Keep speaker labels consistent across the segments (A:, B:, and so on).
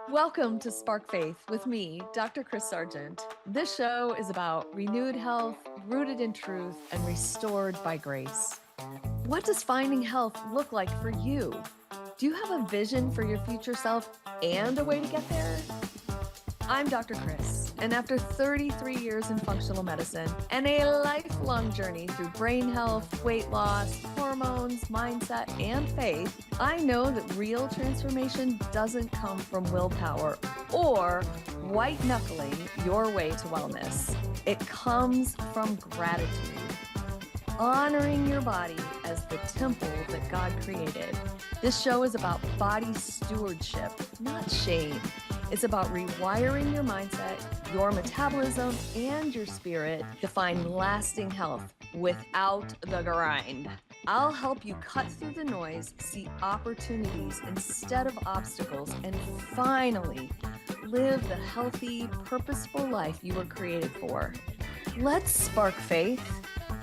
A: Welcome to Spark Faith with me, Dr. Kris Sargent. This show is about renewed health, rooted in truth, and restored by grace. What does finding health look like for you? Do you have a vision for your future self and a way to get there? I'm Dr. Kris, and after 33 years in functional medicine and a lifelong journey through brain health, weight loss, hormones, mindset, and faith, I know that real transformation doesn't come from willpower or white knuckling your way to wellness. It comes from gratitude, honoring your body as the temple that God created. This show is about body stewardship, not shame. It's about rewiring your mindset, your metabolism, and your spirit to find lasting health without the grind. I'll help you cut through the noise, see opportunities instead of obstacles, and finally live the healthy, purposeful life you were created for. Let's spark faith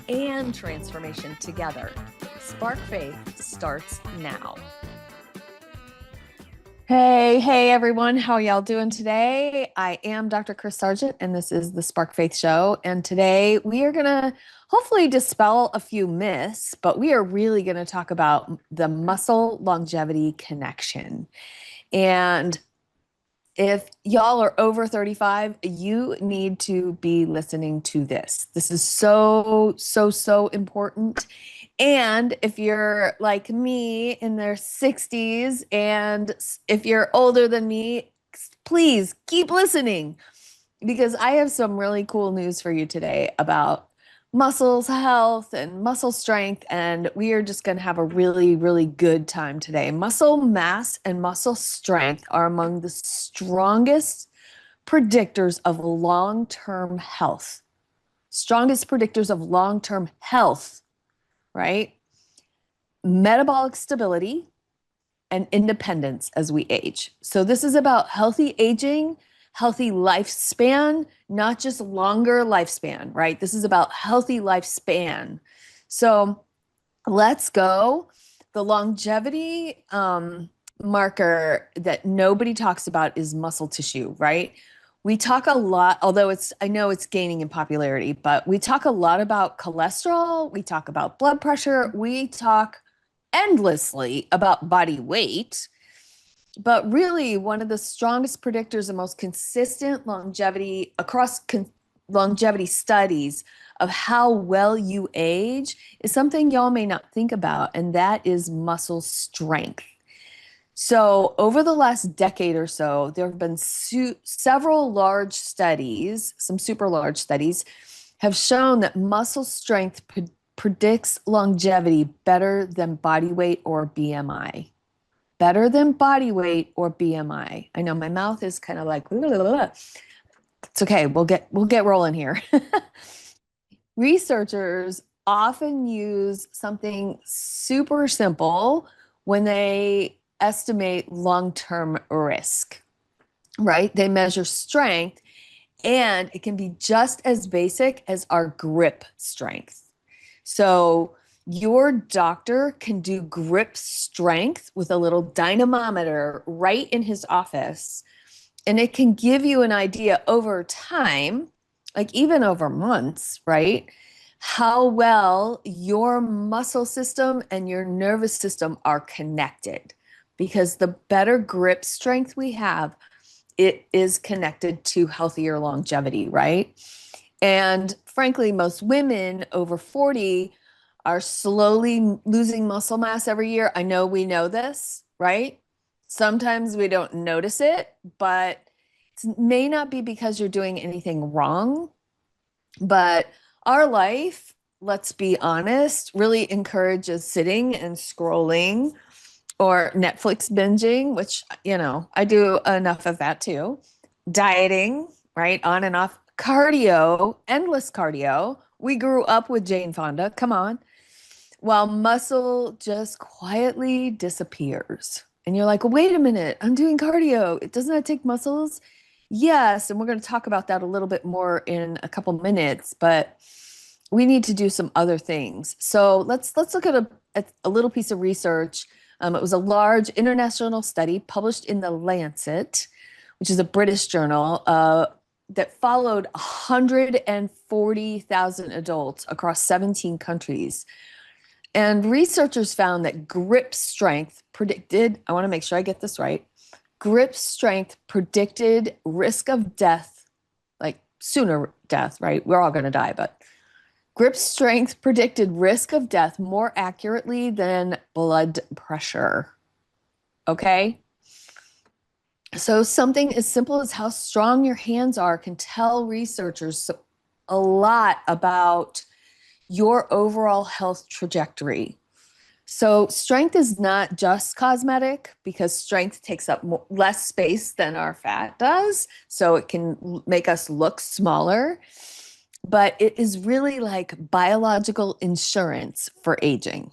A: and transformation together. Spark Faith starts now. Hey, everyone. How y'all doing today? I am Dr. Kris Sargent, and this is the Spark Faith Show. And today we are going to hopefully dispel a few myths, but we are really going to talk about the muscle longevity connection. And if y'all are over 35, you need to be listening to this. This is so important. And if you're like me in their 60s, and if you're older than me, please keep listening, because I have some really cool news for you today about muscles health and muscle strength. And we are just going to have a really good time today. Muscle mass and muscle strength are among the strongest predictors of long-term health. Strongest predictors of long-term health. Right? Metabolic stability and independence as we age. So this is about healthy aging, healthy lifespan, not just longer lifespan, right? This is about healthy lifespan. So let's go. The longevity marker that nobody talks about is muscle tissue, right? We talk a lot, although I know it's gaining in popularity, but we talk a lot about cholesterol. We talk about blood pressure. We talk endlessly about body weight. But really, one of the strongest predictors and most consistent longevity across longevity studies of how well you age is something y'all may not think about, and that is muscle strength. So over the last decade or so, there have been several large studies, some super large studies, have shown that muscle strength predicts longevity better than body weight or BMI. Better than body weight or BMI. I know my mouth is kind of like, blah, blah, blah. It's okay. We'll get rolling here. Researchers often use something super simple when they estimate long-term risk, right? They measure strength, and it can be just as basic as our grip strength. So your doctor can do grip strength with a little dynamometer right in his office, and it can give you an idea over time, like even over months, right? How well your muscle system and your nervous system are connected. Because the better grip strength we have, it is connected to healthier longevity, right? And frankly, most women over 40 are slowly losing muscle mass every year. I know we know this, right? Sometimes we don't notice it, but it may not be because you're doing anything wrong. But our life, let's be honest, really encourages sitting and scrolling, or Netflix binging, which, I do enough of that too. Dieting, right? On and off. Cardio, endless cardio. We grew up with Jane Fonda. Come on. While muscle just quietly disappears. And you're like, wait a minute, I'm doing cardio. Doesn't that take muscles? Yes. And we're going to talk about that a little bit more in a couple minutes, but we need to do some other things. So let's look at a little piece of research It was a large international study published in The Lancet, which is a British journal, that followed 140,000 adults across 17 countries. And researchers found that grip strength predicted, I want to make sure I get this right, grip strength predicted risk of death, like sooner death, right? We're all going to die, but grip strength predicted risk of death more accurately than blood pressure. Okay? So something as simple as how strong your hands are can tell researchers a lot about your overall health trajectory. So strength is not just cosmetic because strength takes up less space than our fat does. So it can make us look smaller, but it is really like biological insurance for aging.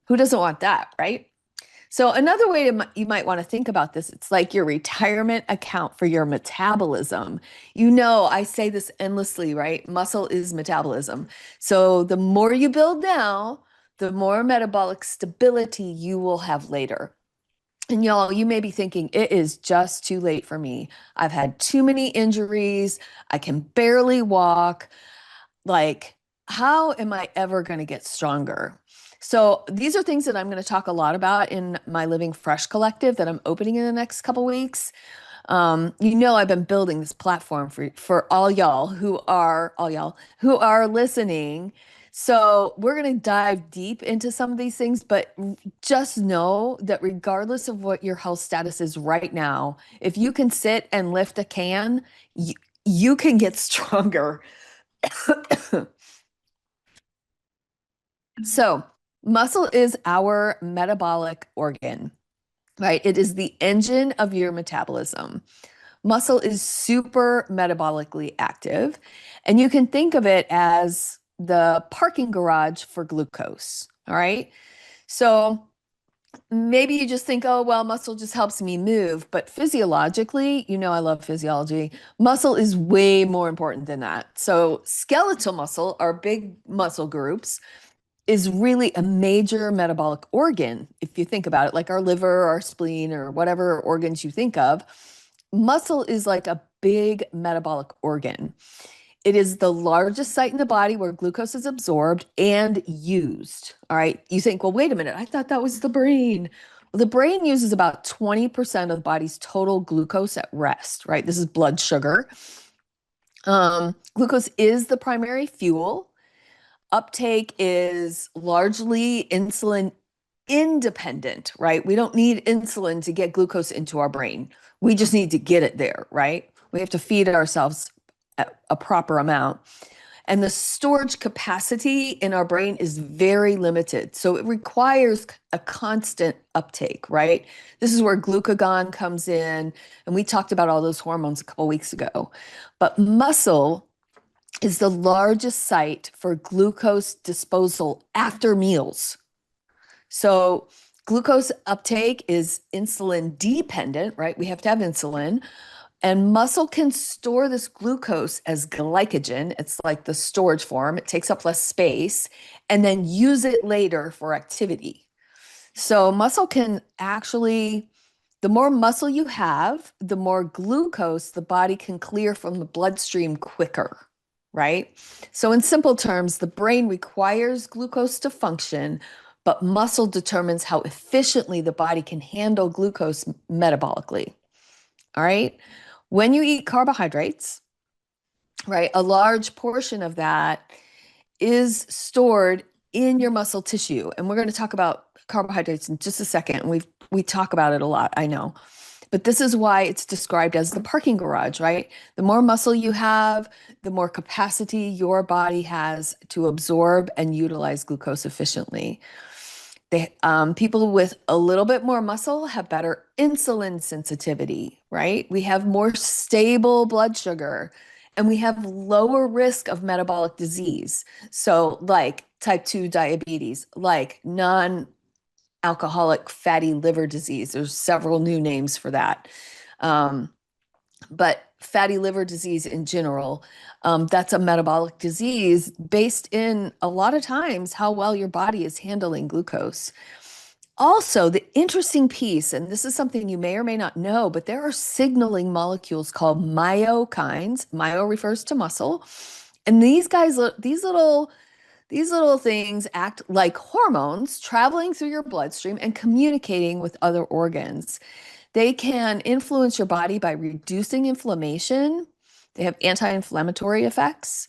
A: Who doesn't want that, right? So another way you might want to think about this, it's like your retirement account for your metabolism. You know, I say this endlessly, right? Muscle is metabolism. So the more you build now, the more metabolic stability you will have later. And y'all, you may be thinking, it is just too late for me. I've had too many injuries. I can barely walk. Like, how am I ever going to get stronger? So these are things that I'm going to talk a lot about in my Living F.R.E.S.H collective that I'm opening in the next couple weeks. I've been building this platform for all y'all who are listening. So we're going to dive deep into some of these things, but just know that regardless of what your health status is right now, if you can sit and lift a can, you can get stronger. So, muscle is our metabolic organ, right? It is the engine of your metabolism. Muscle is super metabolically active, and you can think of it as the parking garage for glucose, all right? So, maybe you just think, oh, well, muscle just helps me move. But physiologically, I love physiology. Muscle is way more important than that. So, skeletal muscle, our big muscle groups, is really a major metabolic organ. If you think about it, like our liver, our spleen, or whatever organs you think of, muscle is like a big metabolic organ. It is the largest site in the body where glucose is absorbed and used. All right. You think, well, wait a minute. I thought that was the brain. Well, the brain uses about 20% of the body's total glucose at rest, right? This is blood sugar. Glucose is the primary fuel. Uptake is largely insulin independent, right? We don't need insulin to get glucose into our brain. We just need to get it there, right? We have to feed ourselves a proper amount. And the storage capacity in our brain is very limited. So it requires a constant uptake, right? This is where glucagon comes in. And we talked about all those hormones a couple weeks ago. But muscle is the largest site for glucose disposal after meals. So glucose uptake is insulin dependent, right? We have to have insulin. And muscle can store this glucose as glycogen. It's like the storage form. It takes up less space and then use it later for activity. So muscle can actually, the more muscle you have, the more glucose the body can clear from the bloodstream quicker, right? So in simple terms, the brain requires glucose to function, but muscle determines how efficiently the body can handle glucose metabolically. All right. When you eat carbohydrates, right, a large portion of that is stored in your muscle tissue. And we're going to talk about carbohydrates in just a second. And we talk about it a lot, I know. But this is why it's described as the parking garage, right? The more muscle you have, the more capacity your body has to absorb and utilize glucose efficiently. People with a little bit more muscle have better insulin sensitivity, right? We have more stable blood sugar and we have lower risk of metabolic disease. So like type 2 diabetes, like non-alcoholic fatty liver disease. There's several new names for that. But fatty liver disease in general, that's a metabolic disease based in a lot of times how well your body is handling glucose. Also, the interesting piece, and this is something you may or may not know, but there are signaling molecules called myokines. Myo refers to muscle. And these guys, these little things act like hormones traveling through your bloodstream and communicating with other organs. They can influence your body by reducing inflammation. They have anti-inflammatory effects.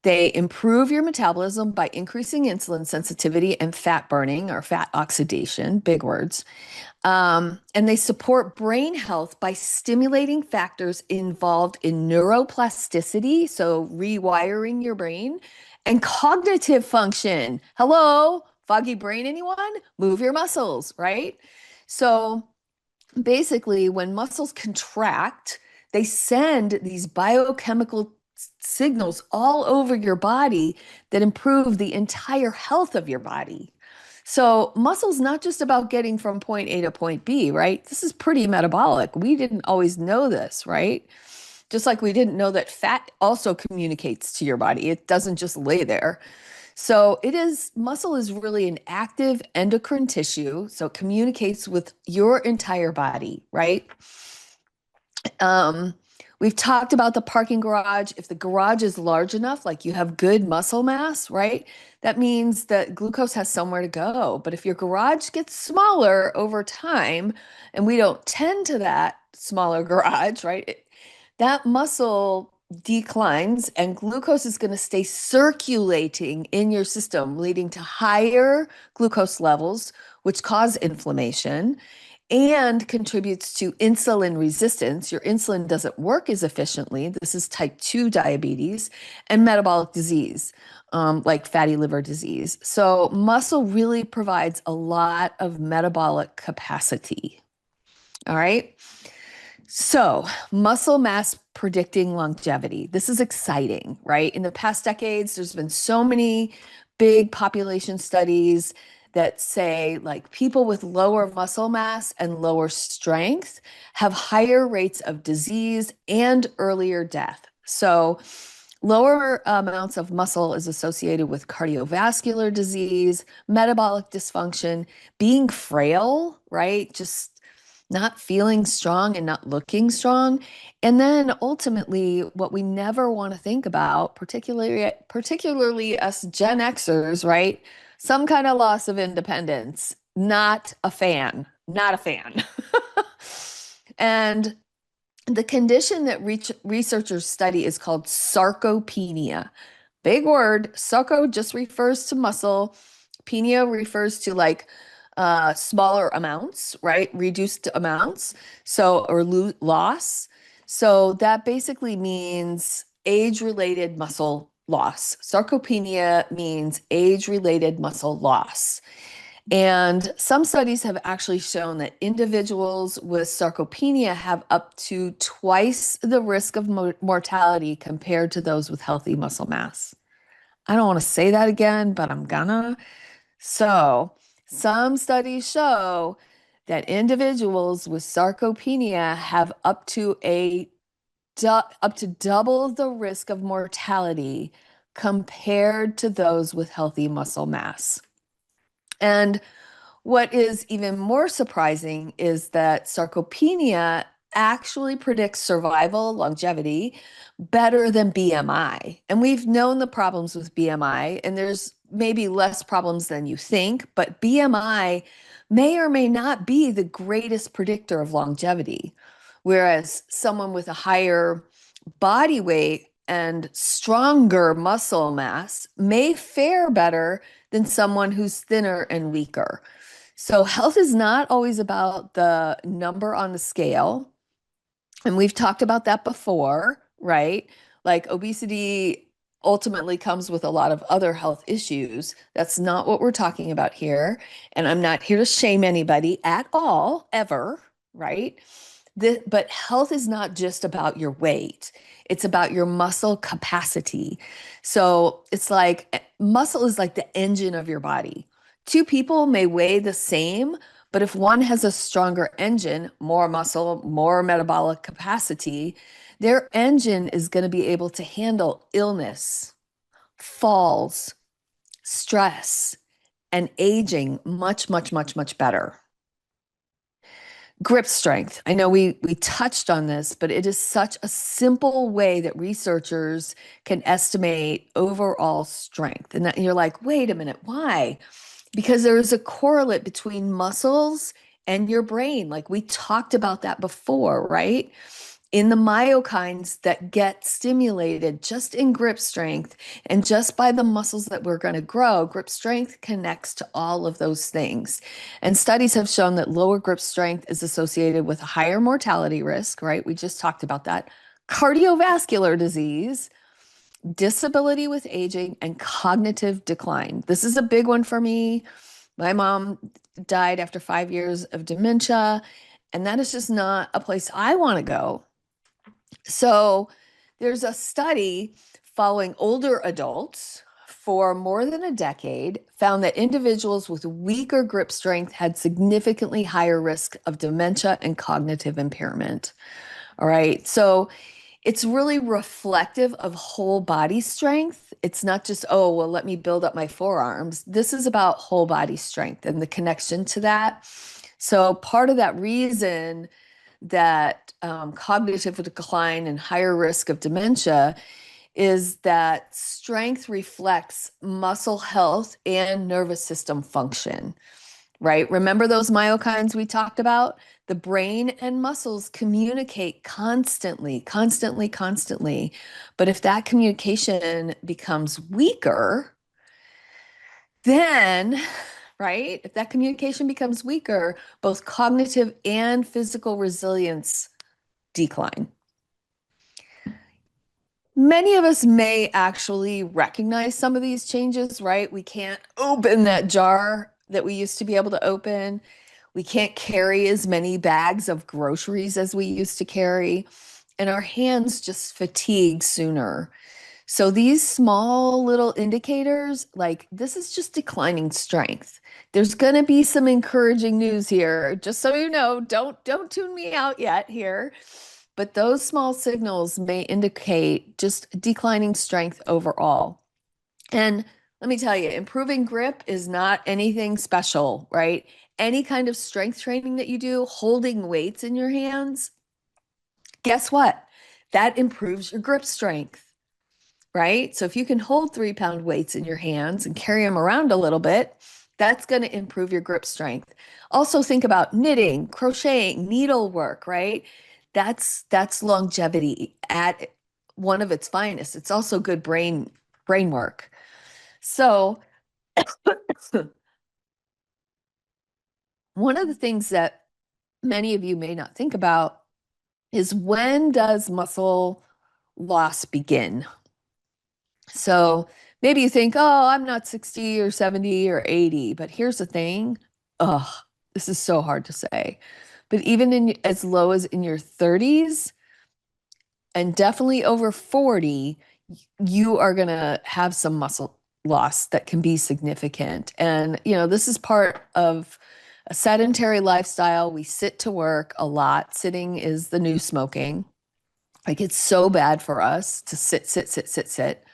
A: They improve your metabolism by increasing insulin sensitivity and fat burning or fat oxidation, big words. And they support brain health by stimulating factors involved in neuroplasticity, so rewiring your brain, and cognitive function. Hello, foggy brain, anyone? Move your muscles, right? So basically, when muscles contract, they send these biochemical signals all over your body that improve the entire health of your body. So, muscle's not just about getting from point A to point B, right? This is pretty metabolic. We didn't always know this, right? Just like we didn't know that fat also communicates to your body, it doesn't just lay there. So muscle is really an active endocrine tissue. So it communicates with your entire body, right? Um, we've talked about the parking garage. If the garage is large enough, like you have good muscle mass, right? That means that glucose has somewhere to go. But if your garage gets smaller over time, and we don't tend to that smaller garage, right? That muscle declines and glucose is going to stay circulating in your system, leading to higher glucose levels, which cause inflammation and contributes to insulin resistance. Your insulin doesn't work as efficiently. This is type 2 diabetes and metabolic disease, like fatty liver disease. So, muscle really provides a lot of metabolic capacity. All right. So, muscle mass predicting longevity. This is exciting, right? In the past decades, there's been so many big population studies that say like people with lower muscle mass and lower strength have higher rates of disease and earlier death. So, lower amounts of muscle is associated with cardiovascular disease, metabolic dysfunction, being frail, right? Just not feeling strong and not looking strong. And then ultimately, what we never want to think about, particularly us Gen Xers, right? Some kind of loss of independence. Not a fan. Not a fan. And the condition that researchers study is called sarcopenia. Big word. Sarco just refers to muscle. Penia refers to like smaller amounts, right? Reduced amounts. So, or loss. So that basically means age-related muscle loss. Sarcopenia means age-related muscle loss. And some studies have actually shown that individuals with sarcopenia have up to twice the risk of mortality compared to those with healthy muscle mass. I don't want to say that again, but I'm gonna. So, some studies show that individuals with sarcopenia have up to double the risk of mortality compared to those with healthy muscle mass. And what is even more surprising is that sarcopenia actually predicts survival, longevity, better than BMI. And we've known the problems with BMI, and there's maybe less problems than you think, but BMI may or may not be the greatest predictor of longevity. Whereas someone with a higher body weight and stronger muscle mass may fare better than someone who's thinner and weaker. So, health is not always about the number on the scale. And we've talked about that before, right? Like obesity ultimately comes with a lot of other health issues. That's not what we're talking about here. And I'm not here to shame anybody at all, ever, right? But health is not just about your weight. It's about your muscle capacity. So it's like muscle is like the engine of your body. Two people may weigh the same, but if one has a stronger engine, more muscle, more metabolic capacity, their engine is going to be able to handle illness, falls, stress, and aging much, much, much, much better. Grip strength. I know we touched on this, but it is such a simple way that researchers can estimate overall strength. And that you're like, wait a minute, why? Because there is a correlate between muscles and your brain. Like we talked about that before, right? In the myokines that get stimulated just in grip strength and just by the muscles that we're going to grow, grip strength connects to all of those things. And studies have shown that lower grip strength is associated with a higher mortality risk, right? We just talked about that. Cardiovascular disease, disability with aging, and cognitive decline. This is a big one for me. My mom died after 5 years of dementia, and that is just not a place I want to go. So there's a study following older adults for more than a decade, found that individuals with weaker grip strength had significantly higher risk of dementia and cognitive impairment. All right. So it's really reflective of whole body strength. It's not just, oh, well, let me build up my forearms. This is about whole body strength and the connection to that. So part of that reason that cognitive decline and higher risk of dementia is that strength reflects muscle health and nervous system function, right? Remember those myokines we talked about? The brain and muscles communicate constantly, constantly, constantly. But if that communication becomes weaker, then, right, if that communication becomes weaker, both cognitive and physical resilience decline. Many of us may actually recognize some of these changes, right? We can't open that jar that we used to be able to open. We can't carry as many bags of groceries as we used to carry. And our hands just fatigue sooner. So these small little indicators, like this is just declining strength. There's going to be some encouraging news here. Just so you know, don't tune me out yet here. But those small signals may indicate just declining strength overall. And let me tell you, improving grip is not anything special, right? Any kind of strength training that you do, holding weights in your hands, guess what? That improves your grip strength, right? So if you can hold 3-pound weights in your hands and carry them around a little bit, that's going to improve your grip strength. Also think about knitting, crocheting, needlework, right? That's longevity at one of its finest. It's also good brain work. So one of the things that many of you may not think about is when does muscle loss begin? So maybe you think, oh, I'm not 60 or 70 or 80, but here's the thing. Oh, this is so hard to say. But even in as low as in your 30s and definitely over 40, you are going to have some muscle loss that can be significant. And, this is part of a sedentary lifestyle. We sit to work a lot. Sitting is the new smoking. Like it's so bad for us to sit, sit, sit, sit, sit.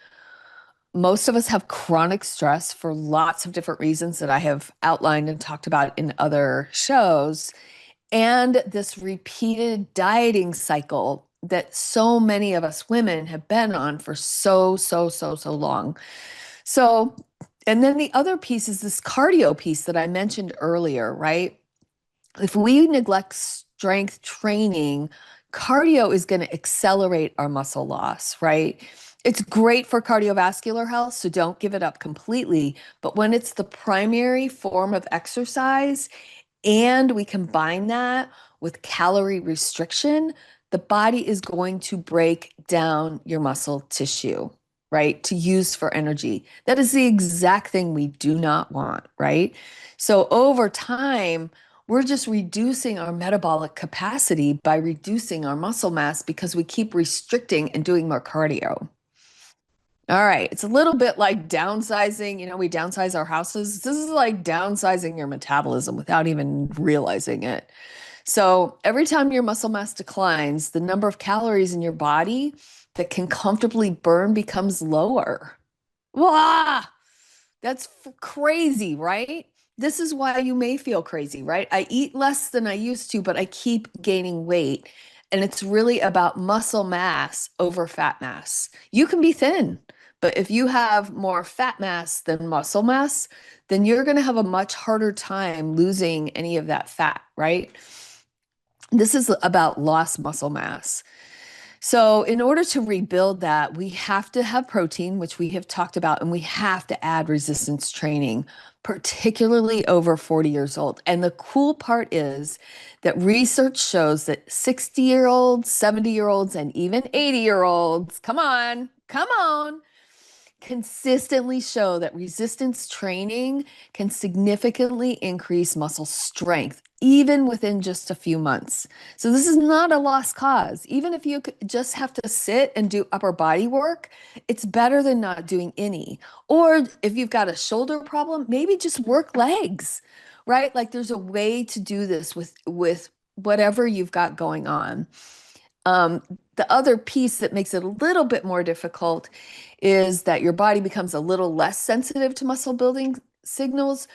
A: Most of us have chronic stress for lots of different reasons that I have outlined and talked about in other shows. And this repeated dieting cycle that so many of us women have been on for so, so, so, so long. So, and then the other piece is this cardio piece that I mentioned earlier, right? If we neglect strength training, cardio is going to accelerate our muscle loss, right? It's great for cardiovascular health, so don't give it up completely. But when it's the primary form of exercise and we combine that with calorie restriction, the body is going to break down your muscle tissue, right? To use for energy. That is the exact thing we do not want, right? So over time, we're just reducing our metabolic capacity by reducing our muscle mass because we keep restricting and doing more cardio. All right. It's a little bit like downsizing. We downsize our houses. This is like downsizing your metabolism without even realizing it. So every time your muscle mass declines, the number of calories in your body that can comfortably burn becomes lower. Wow! That's crazy, right? This is why you may feel crazy, right? I eat less than I used to, but I keep gaining weight. And it's really about muscle mass over fat mass. You can be thin, but if you have more fat mass than muscle mass, then you're going to have a much harder time losing any of that fat, right? This is about lost muscle mass. So, in order to rebuild that, we have to have protein, which we have talked about, and we have to add resistance training, particularly over 40 years old. And the cool part is that research shows that 60-year-olds, 70-year-olds, and even 80-year-olds, come on, consistently show that resistance training can significantly increase muscle strength, even within just a few months. So, this is not a lost cause. Even if you just have to sit and do upper body work, it's better than not doing any. Or if you've got a shoulder problem, maybe just work legs, right? Like there's a way to do this with whatever you've got going on. Um, the other piece that makes it a little bit more difficult is that your body becomes a little less sensitive to muscle building signals.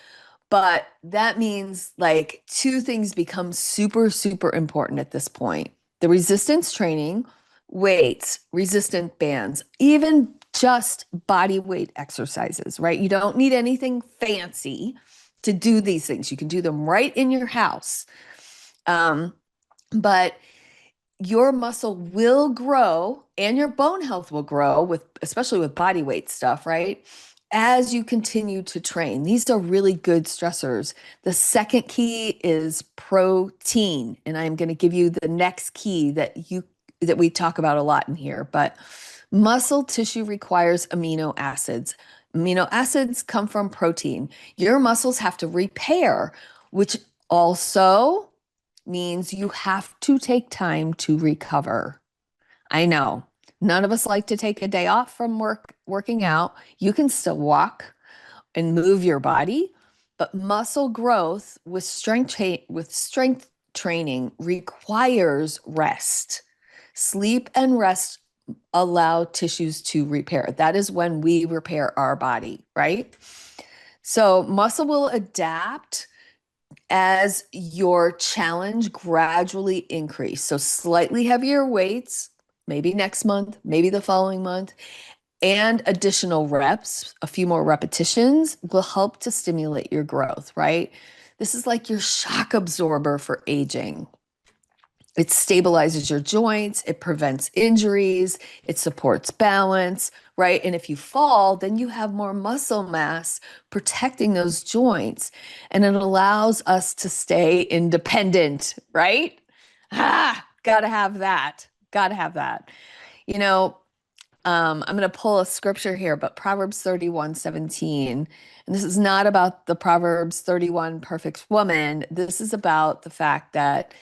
A: But that means like two things become super, super important at this point. The resistance training, weights, resistant bands, even just body weight exercises, right? You don't need anything fancy to do these things. You can do them right in your house. But your muscle will grow and your bone health will grow with, especially with body weight stuff, right? As you continue to train. These are really good stressors. The second key is protein, and I'm going to give you the next key that we talk about a lot in here, but muscle tissue requires amino acids. Amino acids come from protein. Your muscles have to repair, which also means you have to take time to recover. I know. None of us like to take a day off from working out. You can still walk and move your body, but muscle growth with strength training requires rest. Sleep and rest allow tissues to repair. That is when we repair our body, right? So muscle will adapt as your challenge gradually increase. So slightly heavier weights, maybe next month, maybe the following month, and additional reps, a few more repetitions will help to stimulate your growth, right? This is like your shock absorber for aging. It stabilizes your joints, it prevents injuries, it supports balance, right? And if you fall, then you have more muscle mass protecting those joints, and it allows us to stay independent, right? Gotta have that. Gotta have that. You know, I'm going to pull a scripture here, but Proverbs 31:17. And this is not about the Proverbs 31 perfect woman. This is about the fact that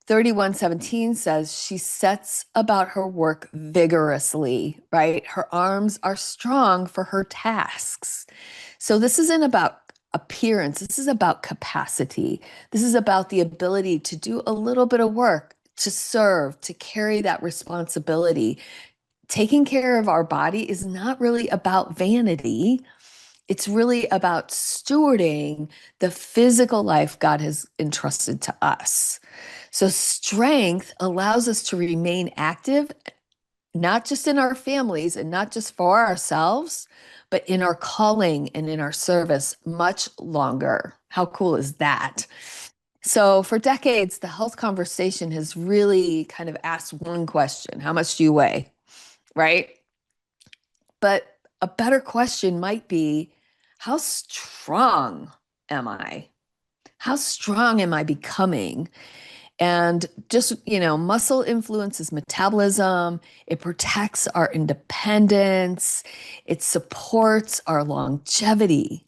A: 31:17 says she sets about her work vigorously, right? Her arms are strong for her tasks. So this isn't about appearance. This is about capacity. This is about the ability to do a little bit of work, to serve, to carry that responsibility. Taking care of our body is not really about vanity. It's really about stewarding the physical life God has entrusted to us. So, strength allows us to remain active, not just in our families and not just for ourselves, but in our calling and in our service much longer. How cool is that? So, for decades, the health conversation has really kind of asked one question: how much do you weigh? Right? But a better question might be, how strong am I? How strong am I becoming? And just, muscle influences metabolism. It protects our independence. It supports our longevity.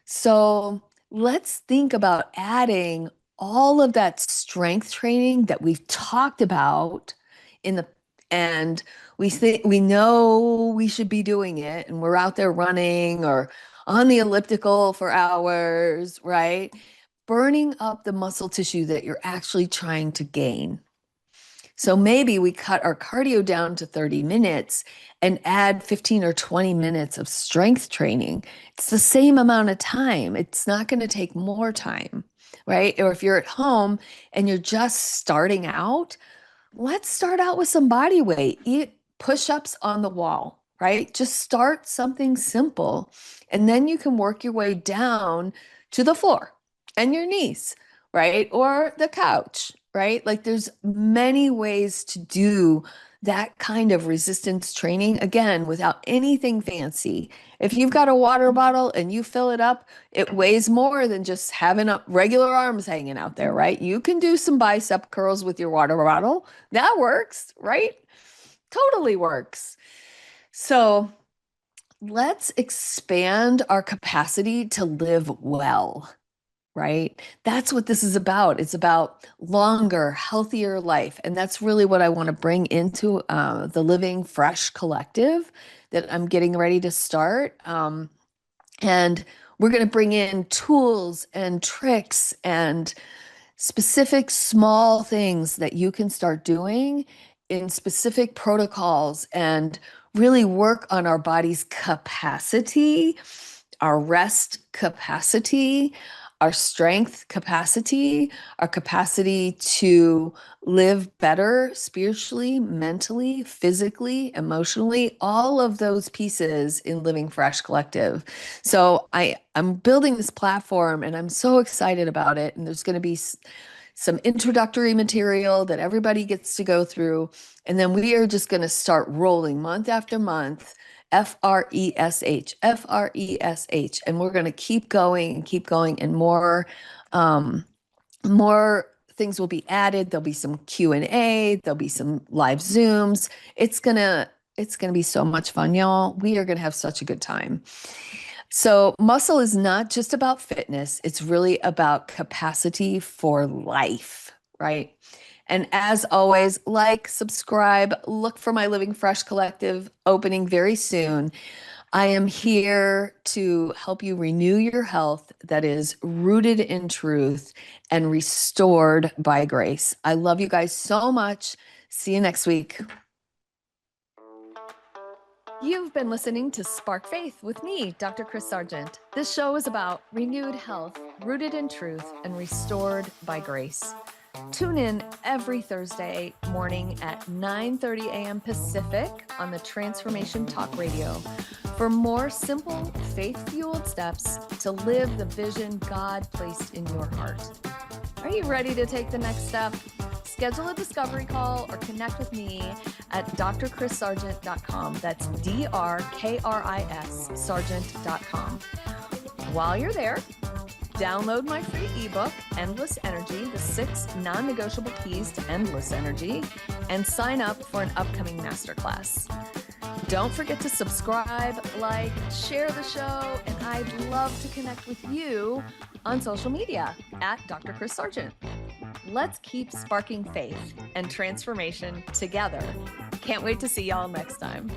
A: So let's think about adding all of that strength training that we've talked about in the and we know we should be doing it, and we're out there running or on the elliptical for hours, right? Burning up the muscle tissue that you're actually trying to gain. So maybe we cut our cardio down to 30 minutes and add 15 or 20 minutes of strength training. It's the same amount of time. It's not going to take more time, right? Or if you're at home and you're just starting out, let's start out with some body weight. Eat push-ups on the wall, right? Just start something simple, and then you can work your way down to the floor and your knees, right? Or the couch, right? Like there's many ways to do that kind of resistance training, again, without anything fancy. If you've got a water bottle and you fill it up, it weighs more than just having up regular arms hanging out there, right? You can do some bicep curls with your water bottle. That works, right? Totally works. So let's expand our capacity to live well, right? That's what this is about. It's about longer, healthier life. And that's really what I want to bring into the Living F.R.E.S.H collective that I'm getting ready to start. And we're going to bring in tools and tricks and specific small things that you can start doing in specific protocols and really work on our body's capacity, our rest capacity, our strength capacity, our capacity to live better spiritually, mentally, physically, emotionally, all of those pieces in Living F.R.E.S.H Collective. So I'm building this platform and I'm so excited about it. And there's going to be some introductory material that everybody gets to go through. And then we are just going to start rolling month after month. F-R-E-S-H, F-R-E-S-H. And we're going to keep going, and more things will be added. There'll be some Q&A, there'll be some live Zooms. It's gonna be so much fun, y'all. We are gonna have such a good time. So muscle is not just about fitness, it's really about capacity for life, right? And as always, like, subscribe, look for my Living F.R.E.S.H collective opening very soon. I am here to help you renew your health that is rooted in truth and restored by grace. I love you guys so much. See you next week. You've been listening to Spark Faith with me, Dr. Kris Sargent. This show is about renewed health, rooted in truth, and restored by grace. Tune in every Thursday morning at 9:30 a.m. Pacific on the Transformation Talk Radio for more simple, faith-fueled steps to live the vision God placed in your heart. Are you ready to take the next step? Schedule a discovery call or connect with me at drkrissargent.com. That's DRKRIS Sargent.com. While you're there, download my free ebook, Endless Energy, the 6 non-negotiable keys to endless energy, and sign up for an upcoming masterclass. Don't forget to subscribe, like, share the show, and I'd love to connect with you on social media at Dr. Kris Sargent. Let's keep sparking faith and transformation together. Can't wait to see y'all next time.